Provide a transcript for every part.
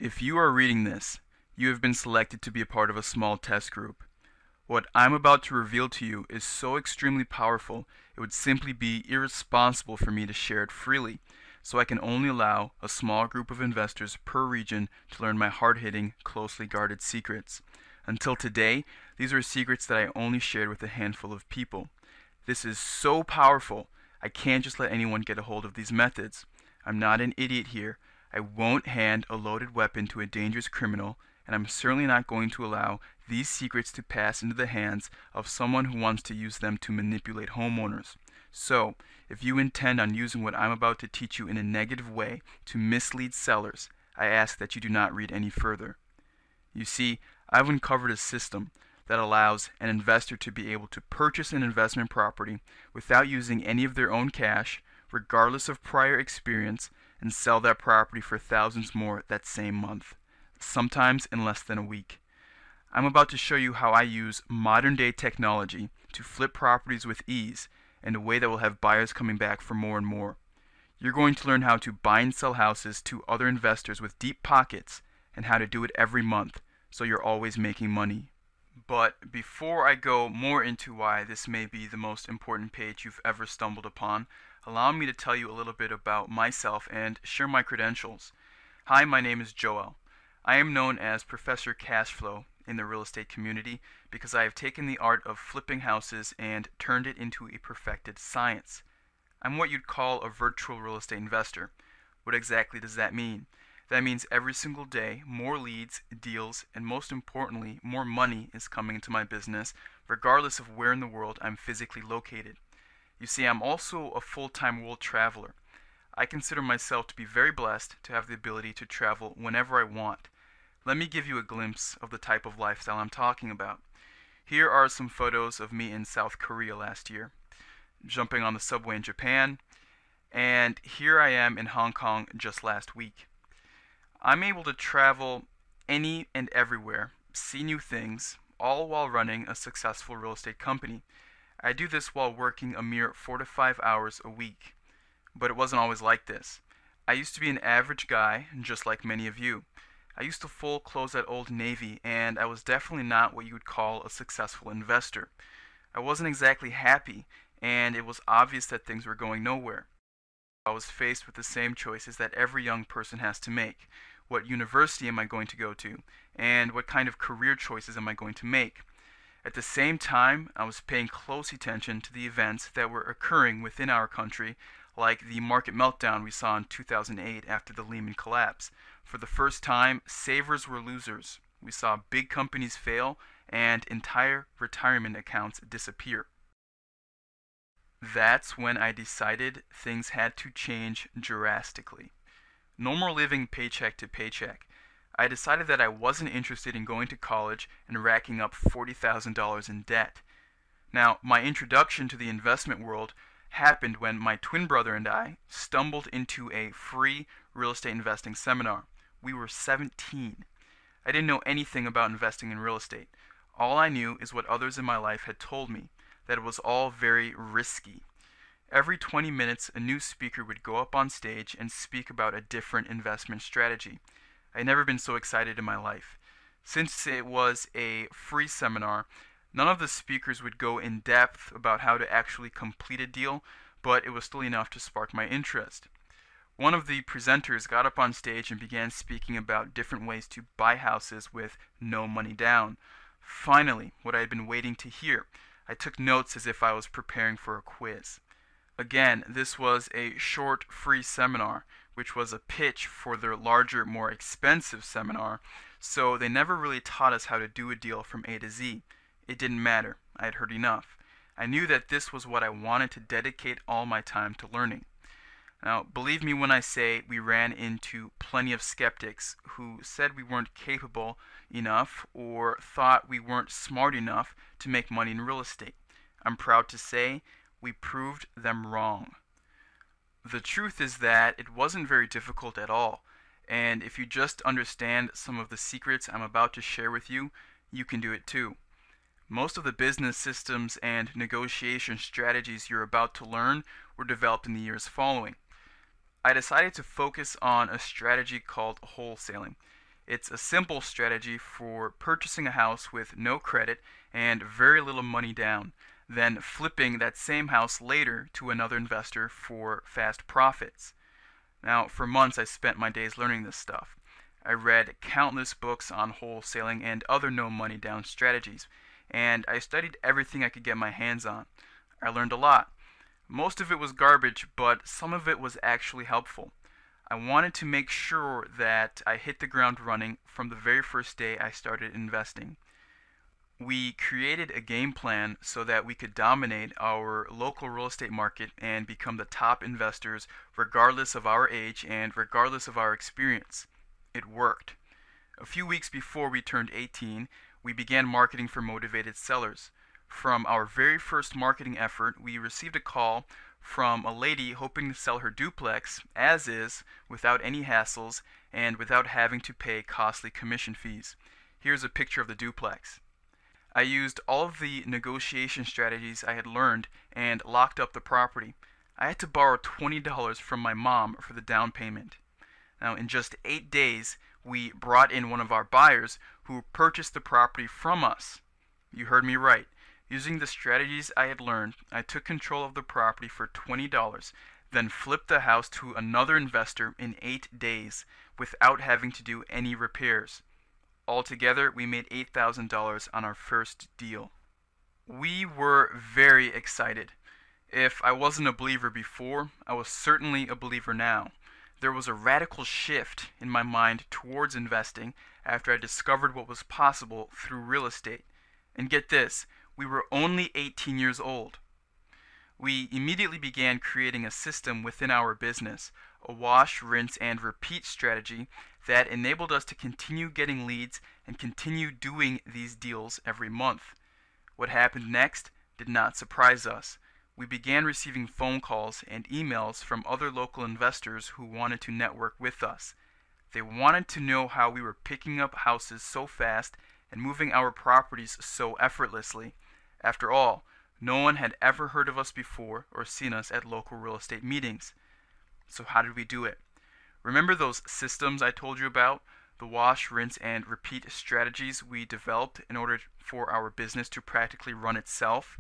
If you are reading this, you have been selected to be a part of a small test group. What I'm about to reveal to you is so extremely powerful, it would simply be irresponsible for me to share it freely, so I can only allow a small group of investors per region to learn my hard-hitting, closely guarded secrets. Until today, these are secrets that I only shared with a handful of people. This is so powerful, I can't just let anyone get a hold of these methods. I'm not an idiot here. I won't hand a loaded weapon to a dangerous criminal, and I'm certainly not going to allow these secrets to pass into the hands of someone who wants to use them to manipulate homeowners. So, if you intend on using what I'm about to teach you in a negative way to mislead sellers, I ask that you do not read any further. You see, I've uncovered a system that allows an investor to be able to purchase an investment property without using any of their own cash, regardless of prior experience, and sell that property for thousands more that same month, sometimes in less than a week. I'm about to show you how I use modern day technology to flip properties with ease in a way that will have buyers coming back for more and more. You're going to learn how to buy and sell houses to other investors with deep pockets and how to do it every month so you're always making money. But before I go more into why this may be the most important page you've ever stumbled upon, allow me to tell you a little bit about myself and share my credentials. Hi, my name is Joel. I am known as Professor Cashflow in the real estate community because I have taken the art of flipping houses and turned it into a perfected science. I'm what you'd call a virtual real estate investor. What exactly does that mean? That means every single day, more leads, deals, and most importantly, more money is coming into my business, regardless of where in the world I'm physically located. You see, I'm also a full-time world traveler. I consider myself to be very blessed to have the ability to travel whenever I want. Let me give you a glimpse of the type of lifestyle I'm talking about. Here are some photos of me in South Korea last year, jumping on the subway in Japan, and here I am in Hong Kong just last week. I'm able to travel any and everywhere, see new things, all while running a successful real estate company. I do this while working a mere 4 to 5 hours a week. But it wasn't always like this. I used to be an average guy, just like many of you. I used to full close at Old Navy, and I was definitely not what you would call a successful investor. I wasn't exactly happy, and it was obvious that things were going nowhere. I was faced with the same choices that every young person has to make. What university am I going to go to? And what kind of career choices am I going to make? At the same time, I was paying close attention to the events that were occurring within our country, like the market meltdown we saw in 2008 after the Lehman collapse. For the first time, savers were losers. We saw big companies fail and entire retirement accounts disappear. That's when I decided things had to change drastically. No more living paycheck to paycheck. I decided that I wasn't interested in going to college and racking up $40,000 in debt. Now, my introduction to the investment world happened when my twin brother and I stumbled into a free real estate investing seminar. We were 17. I didn't know anything about investing in real estate. All I knew is what others in my life had told me, that it was all very risky. Every 20 minutes, a new speaker would go up on stage and speak about a different investment strategy. I had never been so excited in my life. Since it was a free seminar, none of the speakers would go in depth about how to actually complete a deal, but it was still enough to spark my interest. One of the presenters got up on stage and began speaking about different ways to buy houses with no money down. Finally, what I had been waiting to hear. I took notes as if I was preparing for a quiz. Again, this was a short free seminar, which was a pitch for their larger, more expensive seminar, so they never really taught us how to do a deal from A to Z. It didn't matter. I had heard enough. I knew that this was what I wanted to dedicate all my time to learning. Now, believe me when I say we ran into plenty of skeptics who said we weren't capable enough or thought we weren't smart enough to make money in real estate. I'm proud to say we proved them wrong. The truth is that it wasn't very difficult at all, and if you just understand some of the secrets I'm about to share with you, you can do it too. Most of the business systems and negotiation strategies you're about to learn were developed in the years following. I decided to focus on a strategy called wholesaling. It's a simple strategy for purchasing a house with no credit and very little money down, then flipping that same house later to another investor for fast profits. Now, for months I spent my days learning this stuff. I read countless books on wholesaling and other no money down strategies, and I studied everything I could get my hands on. I learned a lot. Most of it was garbage, but some of it was actually helpful. I wanted to make sure that I hit the ground running from the very first day I started investing. We created a game plan so that we could dominate our local real estate market and become the top investors regardless of our age and regardless of our experience. It worked. A few weeks before we turned 18, we began marketing for motivated sellers. From our very first marketing effort, we received a call from a lady hoping to sell her duplex as is, without any hassles, and without having to pay costly commission fees. Here's a picture of the duplex. I used all of the negotiation strategies I had learned and locked up the property. I had to borrow $20 from my mom for the down payment. Now, in just 8 days, we brought in one of our buyers who purchased the property from us. You heard me right. Using the strategies I had learned, I took control of the property for $20, then flipped the house to another investor in 8 days without having to do any repairs. Altogether, we made $8,000 on our first deal. We were very excited. If I wasn't a believer before, I was certainly a believer now. There was a radical shift in my mind towards investing after I discovered what was possible through real estate. And get this, we were only 18 years old. We immediately began creating a system within our business, a wash, rinse, and repeat strategy that enabled us to continue getting leads and continue doing these deals every month. What happened next did not surprise us. We began receiving phone calls and emails from other local investors who wanted to network with us. They wanted to know how we were picking up houses so fast and moving our properties so effortlessly. After all, no one had ever heard of us before or seen us at local real estate meetings. So how did we do it? Remember those systems I told you about? The wash, rinse, and repeat strategies we developed in order for our business to practically run itself?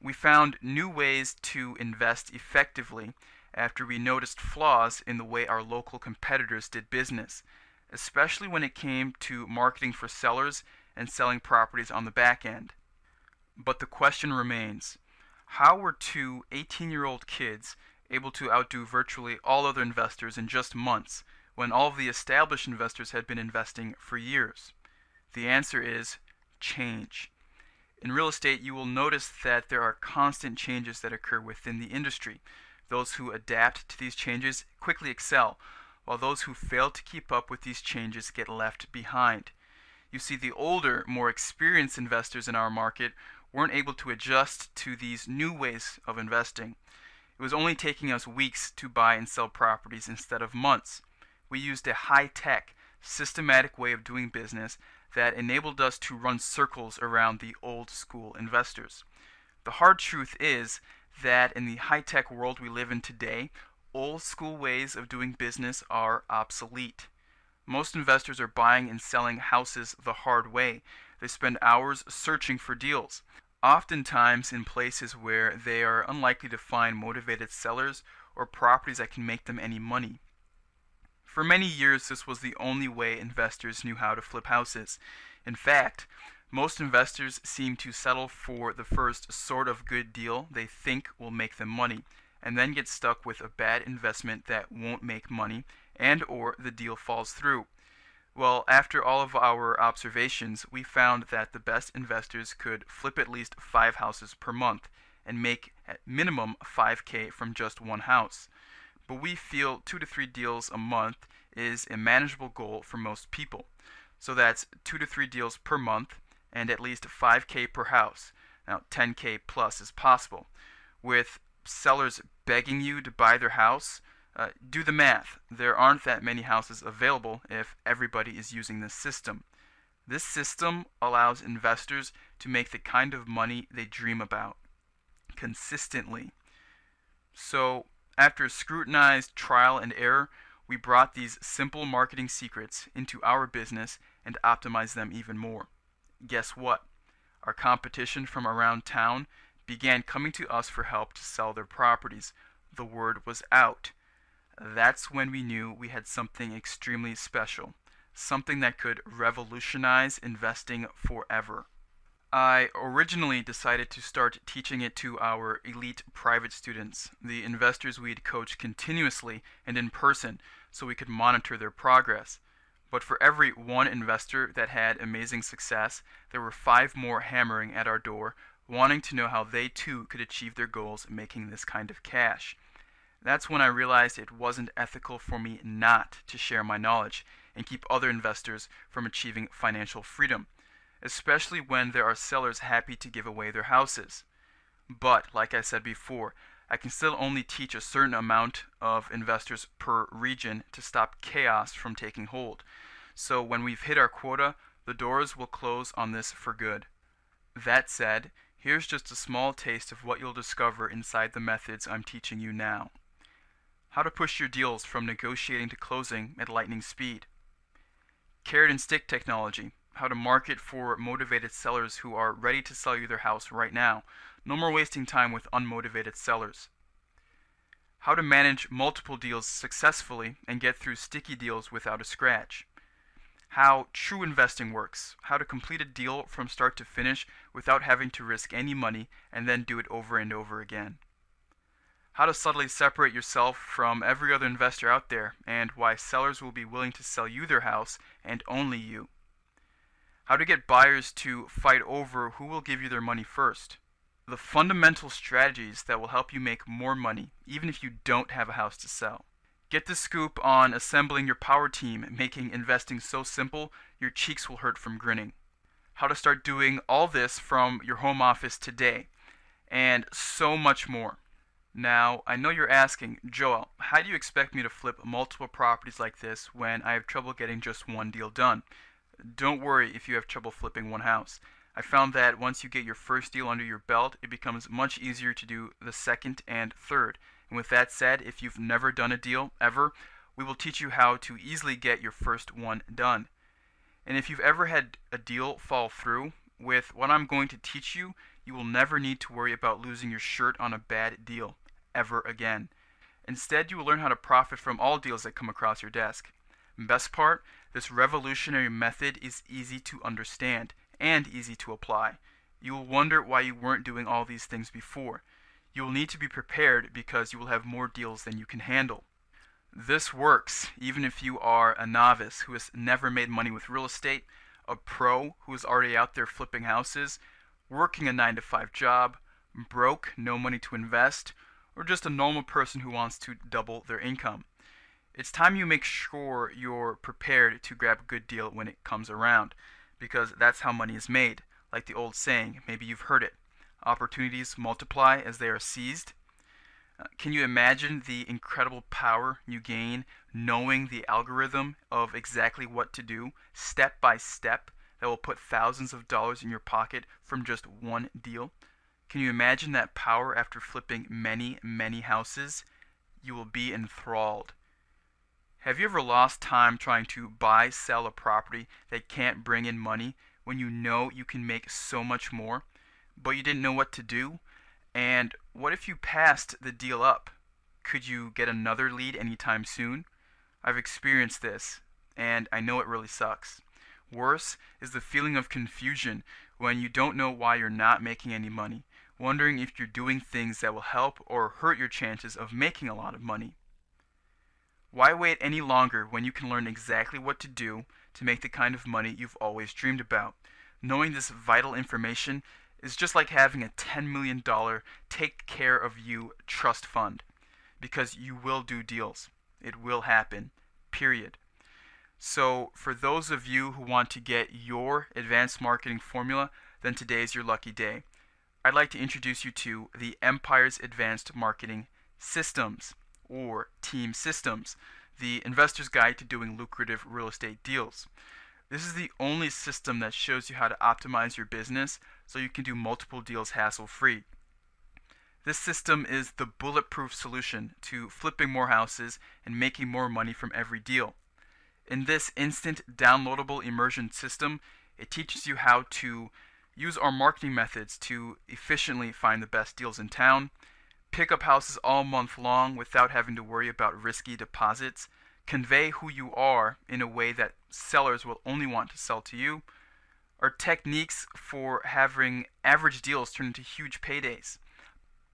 We found new ways to invest effectively after we noticed flaws in the way our local competitors did business, especially when it came to marketing for sellers and selling properties on the back end. But the question remains, how were two 18-year-old kids able to outdo virtually all other investors in just months when all of the established investors had been investing for years? The answer is change. In real estate, you will notice that there are constant changes that occur within the industry. Those who adapt to these changes quickly excel, while those who fail to keep up with these changes get left behind. You see, the older, more experienced investors in our market weren't able to adjust to these new ways of investing. It was only taking us weeks to buy and sell properties instead of months. We used a high-tech, systematic way of doing business that enabled us to run circles around the old-school investors. The hard truth is that in the high-tech world we live in today, old-school ways of doing business are obsolete. Most investors are buying and selling houses the hard way. They spend hours searching for deals, oftentimes in places where they are unlikely to find motivated sellers or properties that can make them any money. For many years, this was the only way investors knew how to flip houses. In fact, most investors seem to settle for the first sort of good deal they think will make them money, and then get stuck with a bad investment that won't make money, and or the deal falls through. Well, after all of our observations, we found that the best investors could flip at least 5 houses per month and make at minimum $5,000 from just one house. But we feel 2 to 3 deals a month is a manageable goal for most people. So that's 2 to 3 deals per month and at least $5,000 per house. Now, $10,000 plus is possible. With sellers begging you to buy their house, do the math. There aren't that many houses available if everybody is using this system. This system allows investors to make the kind of money they dream about consistently. So, after scrutinized trial and error, we brought these simple marketing secrets into our business and optimized them even more. Guess what? Our competition from around town began coming to us for help to sell their properties. The word was out. That's when we knew we had something extremely special, something that could revolutionize investing forever. I originally decided to start teaching it to our elite private students, the investors we'd coach continuously and in person so we could monitor their progress. But for every one investor that had amazing success, there were 5 more hammering at our door, wanting to know how they too could achieve their goals making this kind of cash. That's when I realized it wasn't ethical for me not to share my knowledge and keep other investors from achieving financial freedom, especially when there are sellers happy to give away their houses. But, like I said before, I can still only teach a certain amount of investors per region to stop chaos from taking hold. So when we've hit our quota, the doors will close on this for good. That said, here's just a small taste of what you'll discover inside the methods I'm teaching you now. How to push your deals from negotiating to closing at lightning speed. Carrot and stick technology. How to market for motivated sellers who are ready to sell you their house right now. No more wasting time with unmotivated sellers. How to manage multiple deals successfully and get through sticky deals without a scratch. How true investing works. How to complete a deal from start to finish without having to risk any money and then do it over and over again. How to subtly separate yourself from every other investor out there and why sellers will be willing to sell you their house and only you. How to get buyers to fight over who will give you their money first. The fundamental strategies that will help you make more money even if you don't have a house to sell. Get the scoop on assembling your power team, making investing so simple your cheeks will hurt from grinning. How to start doing all this from your home office today, and so much more. Now, I know you're asking, Joel, how do you expect me to flip multiple properties like this when I have trouble getting just one deal done? Don't worry if you have trouble flipping one house. I found that once you get your first deal under your belt, it becomes much easier to do the second and third. And with that said, if you've never done a deal ever, we will teach you how to easily get your first one done. And if you've ever had a deal fall through, with what I'm going to teach you, you will never need to worry about losing your shirt on a bad deal ever again. Instead, you will learn how to profit from all deals that come across your desk. Best part, this revolutionary method is easy to understand and easy to apply. You will wonder why you weren't doing all these things before. You will need to be prepared because you will have more deals than you can handle. This works even if you are a novice who has never made money with real estate, a pro who is already out there flipping houses, working a 9-to-5 job, broke, no money to invest, or just a normal person who wants to double their income. It's time you make sure you're prepared to grab a good deal when it comes around, because that's how money is made. Like the old saying, maybe you've heard it, opportunities multiply as they are seized. Can you imagine the incredible power you gain knowing the algorithm of exactly what to do, step by step, that will put thousands of dollars in your pocket from just one deal? Can you imagine that power after flipping many, many houses? You will be enthralled. Have you ever lost time trying to buy, sell a property that can't bring in money when you know you can make so much more, but you didn't know what to do? And what if you passed the deal up? Could you get another lead anytime soon? I've experienced this, and I know it really sucks. Worse is the feeling of confusion when you don't know why you're not making any money, wondering if you're doing things that will help or hurt your chances of making a lot of money. Why wait any longer when you can learn exactly what to do to make the kind of money you've always dreamed about? Knowing this vital information is just like having a $10 million take care of you trust fund, because you will do deals. It will happen, period. So for those of you who want to get your advanced marketing formula, then today is your lucky day. I'd like to introduce you to the Empire's Advanced Marketing Systems, or Team Systems, the investor's guide to doing lucrative real estate deals. This is the only system that shows you how to optimize your business so you can do multiple deals hassle-free. This system is the bulletproof solution to flipping more houses and making more money from every deal. In this instant downloadable immersion system, it teaches you how to use our marketing methods to efficiently find the best deals in town, pick up houses all month long without having to worry about risky deposits, convey who you are in a way that sellers will only want to sell to you, are techniques for having average deals turn into huge paydays.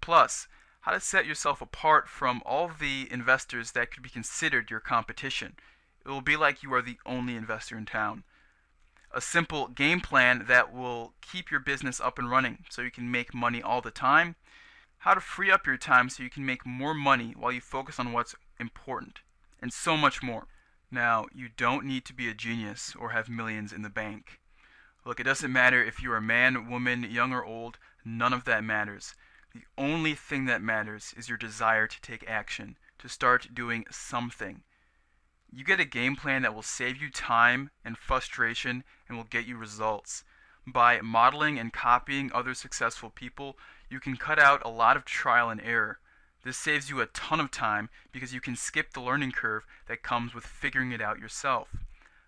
Plus, how to set yourself apart from all of the investors that could be considered your competition. It will be like you are the only investor in town. A simple game plan that will keep your business up and running so you can make money all the time. How to free up your time so you can make more money while you focus on what's important. And so much more. Now, you don't need to be a genius or have millions in the bank. Look, it doesn't matter if you're a man, woman, young or old, none of that matters. The only thing that matters is your desire to take action, to start doing something. You get a game plan that will save you time and frustration and will get you results. By modeling and copying other successful people, you can cut out a lot of trial and error. This saves you a ton of time because you can skip the learning curve that comes with figuring it out yourself.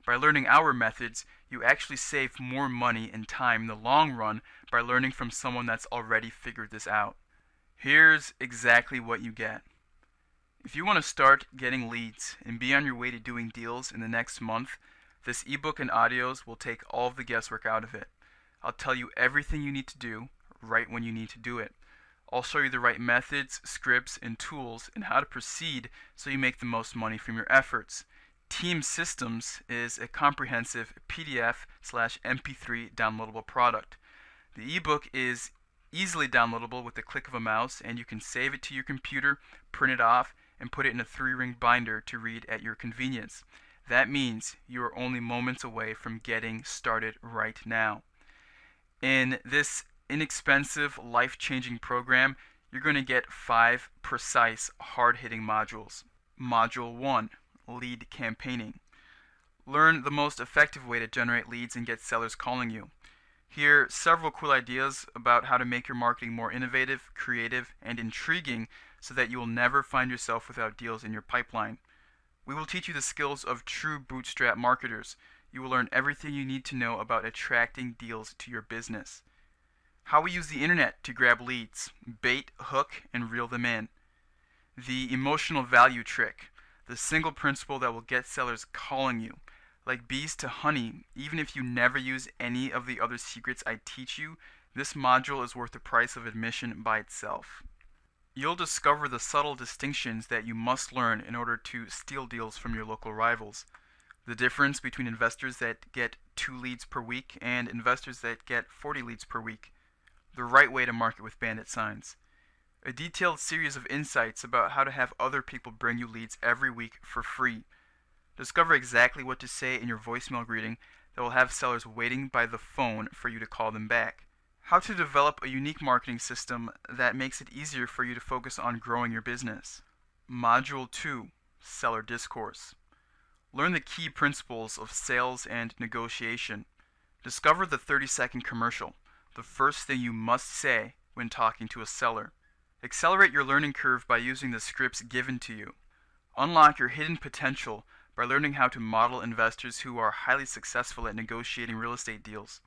By learning our methods, you actually save more money and time in the long run by learning from someone that's already figured this out. Here's exactly what you get. If you want to start getting leads and be on your way to doing deals in the next month, this ebook and audios will take all of the guesswork out of it. I'll tell you everything you need to do right when you need to do it. I'll show you the right methods, scripts, and tools and how to proceed so you make the most money from your efforts. Team Systems is a comprehensive PDF/MP3 downloadable product. The ebook is easily downloadable with the click of a mouse, and you can save it to your computer, print it off, and put it in a 3-ring binder to read at your convenience. That means you are only moments away from getting started right now. In this inexpensive, life-changing program, you're going to get 5 precise, hard-hitting modules. Module 1, Lead Campaigning. Learn the most effective way to generate leads and get sellers calling you. Here, several cool ideas about how to make your marketing more innovative, creative, and intriguing so that you will never find yourself without deals in your pipeline. We will teach you the skills of true bootstrap marketers. You will learn everything you need to know about attracting deals to your business. How we use the internet to grab leads, bait, hook, and reel them in. The emotional value trick, the single principle that will get sellers calling you. Like bees to honey, even if you never use any of the other secrets I teach you, this module is worth the price of admission by itself. You'll discover the subtle distinctions that you must learn in order to steal deals from your local rivals. The difference between investors that get 2 leads per week and investors that get 40 leads per week. The right way to market with bandit signs. A detailed series of insights about how to have other people bring you leads every week for free. Discover exactly what to say in your voicemail greeting that will have sellers waiting by the phone for you to call them back. How to develop a unique marketing system that makes it easier for you to focus on growing your business. Module 2, Seller Discourse. Learn the key principles of sales and negotiation. Discover the 30-second commercial, the first thing you must say when talking to a seller. Accelerate your learning curve by using the scripts given to you. Unlock your hidden potential by learning how to model investors who are highly successful at negotiating real estate deals.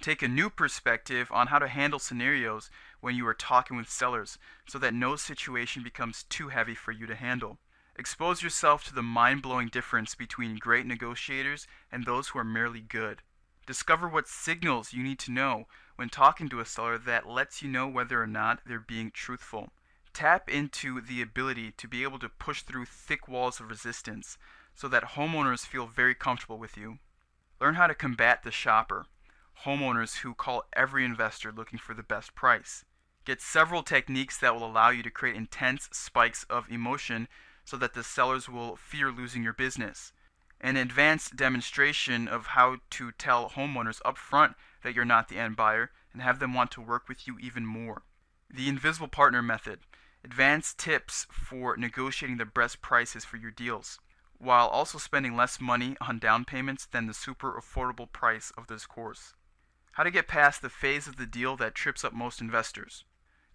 Take a new perspective on how to handle scenarios when you are talking with sellers so that no situation becomes too heavy for you to handle. Expose yourself to the mind-blowing difference between great negotiators and those who are merely good. Discover what signals you need to know when talking to a seller that lets you know whether or not they're being truthful. Tap into the ability to be able to push through thick walls of resistance so that homeowners feel very comfortable with you. Learn how to combat the shopper, homeowners who call every investor looking for the best price. Get several techniques that will allow you to create intense spikes of emotion so that the sellers will fear losing your business. An advanced demonstration of how to tell homeowners up front that you're not the end buyer and have them want to work with you even more. The Invisible Partner Method. Advanced tips for negotiating the best prices for your deals, while also spending less money on down payments than the super affordable price of this course. How to get past the phase of the deal that trips up most investors.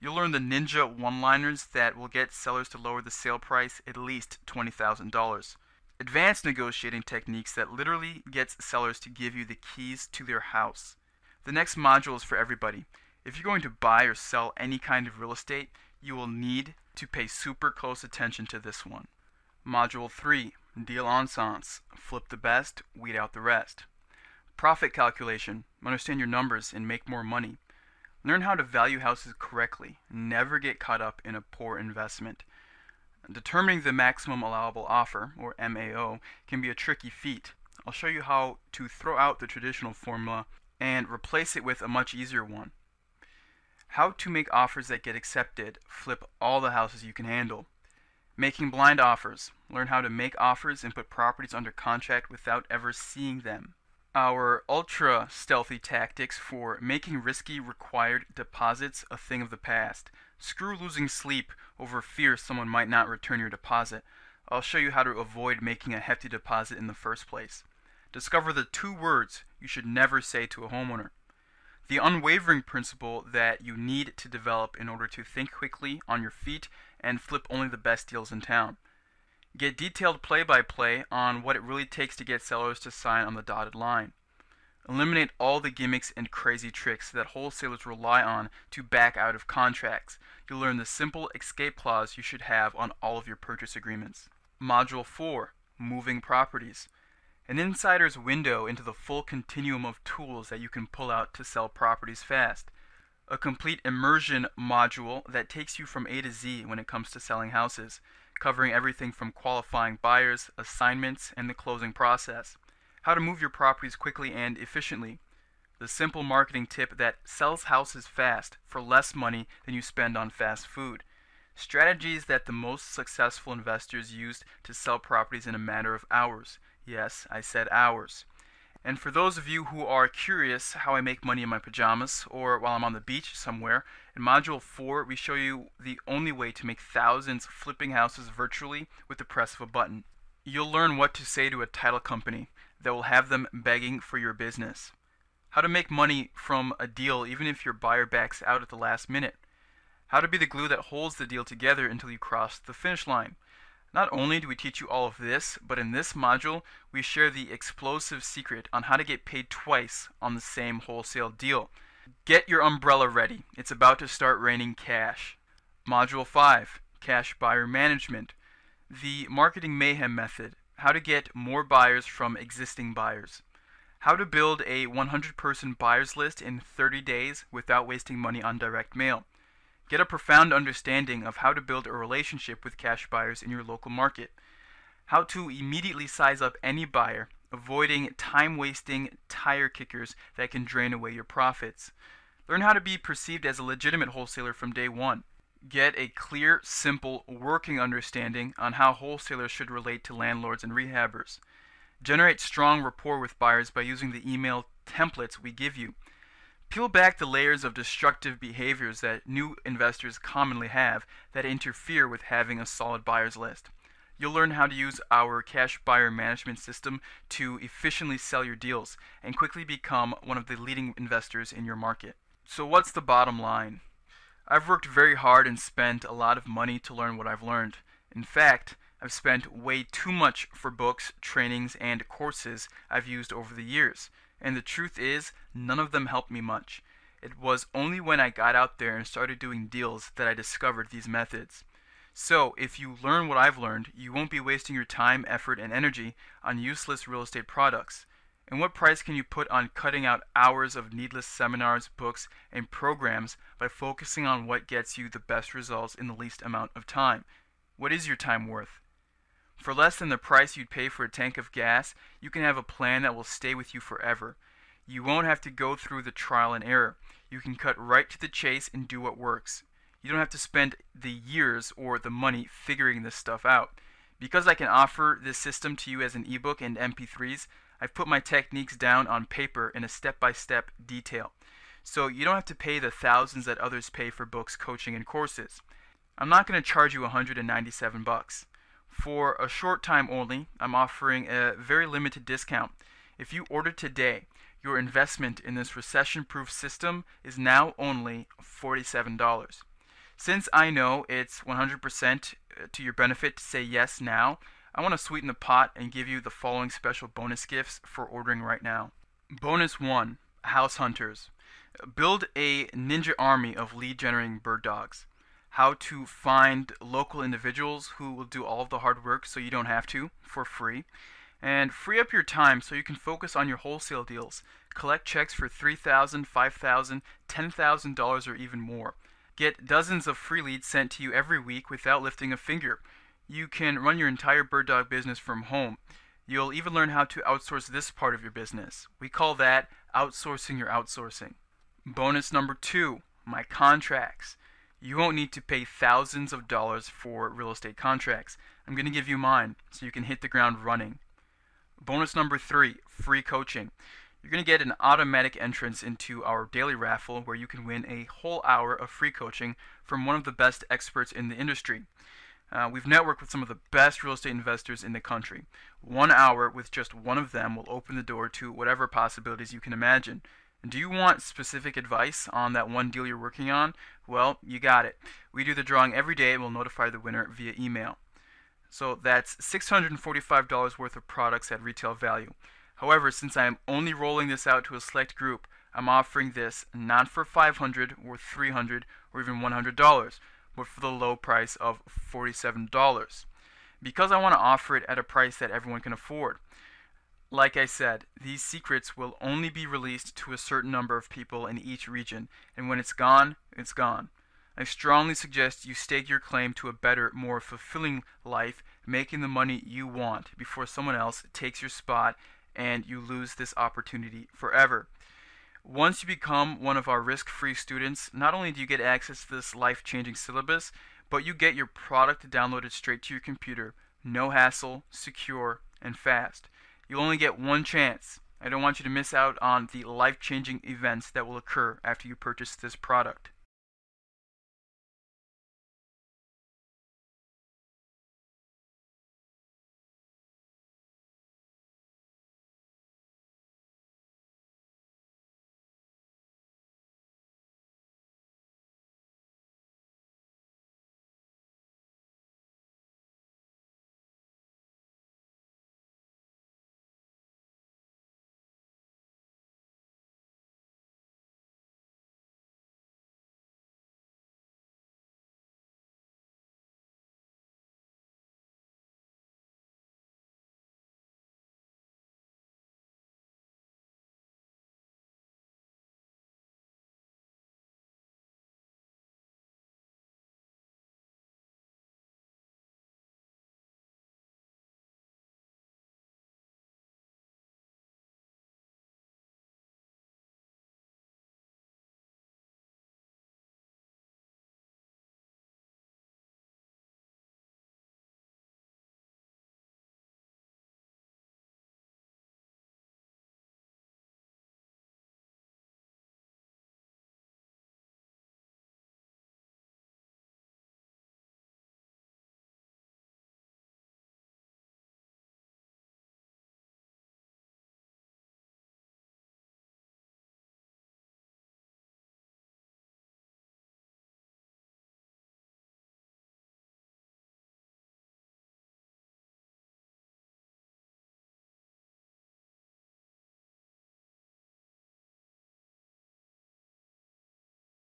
You'll learn the ninja one-liners that will get sellers to lower the sale price at least $20,000. Advanced negotiating techniques that literally gets sellers to give you the keys to their house. The next module is for everybody. If you're going to buy or sell any kind of real estate, you will need to pay super close attention to this one. Module 3, Deal Ensemble. Flip the best, weed out the rest. Profit calculation. Understand your numbers and make more money. Learn how to value houses correctly. Never get caught up in a poor investment. Determining the maximum allowable offer, or MAO, can be a tricky feat. I'll show you how to throw out the traditional formula and replace it with a much easier one. How to make offers that get accepted. Flip all the houses you can handle. Making blind offers. Learn how to make offers and put properties under contract without ever seeing them. Our ultra stealthy tactics for making risky required deposits a thing of the past. Screw losing sleep over fear someone might not return your deposit. I'll show you how to avoid making a hefty deposit in the first place. Discover the 2 words you should never say to a homeowner. The unwavering principle that you need to develop in order to think quickly on your feet and flip only the best deals in town. Get detailed play-by-play on what it really takes to get sellers to sign on the dotted line. Eliminate all the gimmicks and crazy tricks that wholesalers rely on to back out of contracts. You'll learn the simple escape clause you should have on all of your purchase agreements. Module 4, Moving Properties. An insider's window into the full continuum of tools that you can pull out to sell properties fast. A complete immersion module that takes you from A to Z when it comes to selling houses, covering everything from qualifying buyers, assignments, and the closing process. How to move your properties quickly and efficiently. The simple marketing tip that sells houses fast for less money than you spend on fast food. Strategies that the most successful investors used to sell properties in a matter of hours. Yes, I said hours. And for those of you who are curious how I make money in my pajamas or while I'm on the beach somewhere, in Module 4 we show you the only way to make thousands flipping houses virtually with the press of a button. You'll learn what to say to a title company that will have them begging for your business. How to make money from a deal even if your buyer backs out at the last minute. How to be the glue that holds the deal together until you cross the finish line. Not only do we teach you all of this, but in this module, we share the explosive secret on how to get paid twice on the same wholesale deal. Get your umbrella ready. It's about to start raining cash. Module 5, Cash Buyer Management. The Marketing Mayhem Method. How to get more buyers from existing buyers. How to build a 100-person buyers list in 30 days without wasting money on direct mail. Get a profound understanding of how to build a relationship with cash buyers in your local market. How to immediately size up any buyer, avoiding time-wasting tire kickers that can drain away your profits. Learn how to be perceived as a legitimate wholesaler from day one. Get a clear, simple, working understanding on how wholesalers should relate to landlords and rehabbers. Generate strong rapport with buyers by using the email templates we give you. Peel back the layers of destructive behaviors that new investors commonly have that interfere with having a solid buyers list. You'll learn how to use our cash buyer management system to efficiently sell your deals and quickly become one of the leading investors in your market. So what's the bottom line? I've worked very hard and spent a lot of money to learn what I've learned. In fact, I've spent way too much for books, trainings, and courses I've used over the years. And the truth is, none of them helped me much. It was only when I got out there and started doing deals that I discovered these methods. So, if you learn what I've learned, you won't be wasting your time, effort, and energy on useless real estate products. And what price can you put on cutting out hours of needless seminars, books, and programs by focusing on what gets you the best results in the least amount of time? What is your time worth? For less than the price you'd pay for a tank of gas, you can have a plan that will stay with you forever. You won't have to go through the trial and error. You can cut right to the chase and do what works. You don't have to spend the years or the money figuring this stuff out. Because I can offer this system to you as an ebook and MP3s, I've put my techniques down on paper in a step-by-step detail. So you don't have to pay the thousands that others pay for books, coaching, and courses. I'm not going to charge you $197. For a short time only, I'm offering a very limited discount. If you order today, your investment in this recession-proof system is now only $47. Since I know it's 100% to your benefit to say yes now, I want to sweeten the pot and give you the following special bonus gifts for ordering right now. Bonus 1, House Hunters. Build a ninja army of lead generating bird dogs. How to find local individuals who will do all of the hard work so you don't have to for free. And free up your time so you can focus on your wholesale deals. Collect checks for $3,000, $5,000, $10,000 or even more. Get dozens of free leads sent to you every week without lifting a finger. You can run your entire bird dog business from home. You'll even learn how to outsource this part of your business. We call that outsourcing your outsourcing. Bonus number 2, my contracts. You won't need to pay thousands of dollars for real estate contracts. I'm going to give you mine so you can hit the ground running. Bonus number 3, free coaching. You're going to get an automatic entrance into our daily raffle where you can win a whole hour of free coaching from one of the best experts in the industry. We've networked with some of the best real estate investors in the country. 1 hour with just one of them will open the door to whatever possibilities you can imagine. And do you want specific advice on that one deal you're working on? Well, you got it. We do the drawing every day and we'll notify the winner via email. So that's $645 worth of products at retail value. However, since I am only rolling this out to a select group, I'm offering this not for $500 or $300 or even $100, but for the low price of $47. Because I want to offer it at a price that everyone can afford. Like I said, these secrets will only be released to a certain number of people in each region, and when it's gone, it's gone. I strongly suggest you stake your claim to a better, more fulfilling life, making the money you want before someone else takes your spot and you lose this opportunity forever. Once you become one of our risk-free students, not only do you get access to this life-changing syllabus, but you get your product downloaded straight to your computer. No hassle, secure, and fast. You'll only get one chance. I don't want you to miss out on the life-changing events that will occur after you purchase this product.